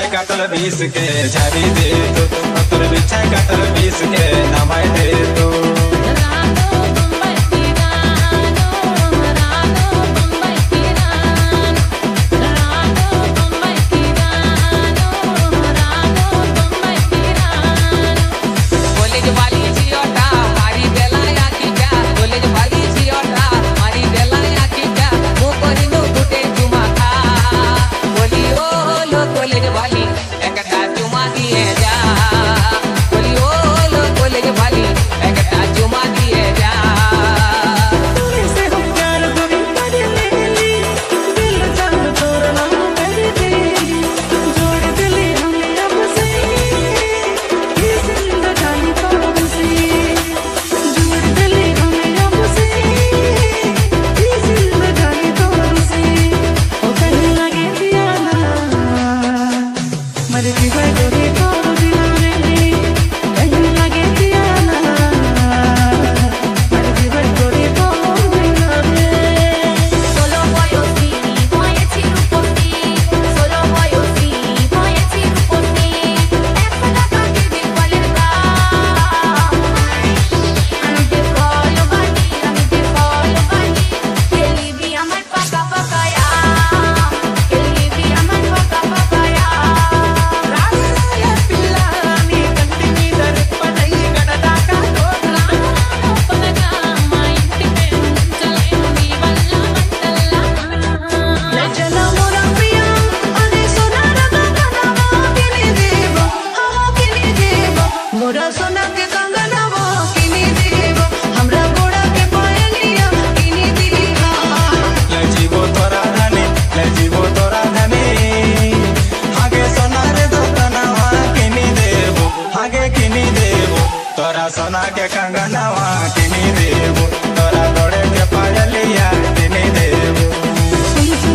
बिछाए काटल 20 के झाड़ी दे तो तोर बिछाए काटल 20 के नमाय दे तो सोना के कंगनवा किनी देबो तोरा गोड़े के पायलिया किनी देबो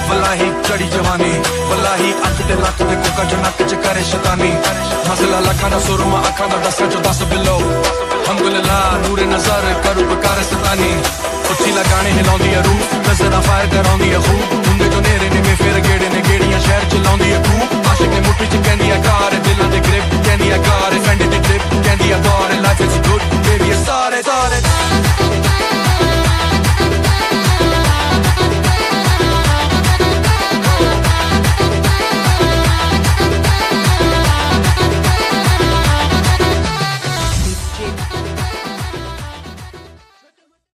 वल्लाही चढ़ी जवानी वल्लाही अख ते लख ते कोका जो नक च करे शैतानी हसला लखा दा सुरमा अखा दा 10 जो 10 बिलो हमगुल्ला नूरे नजर करू बकार सतानी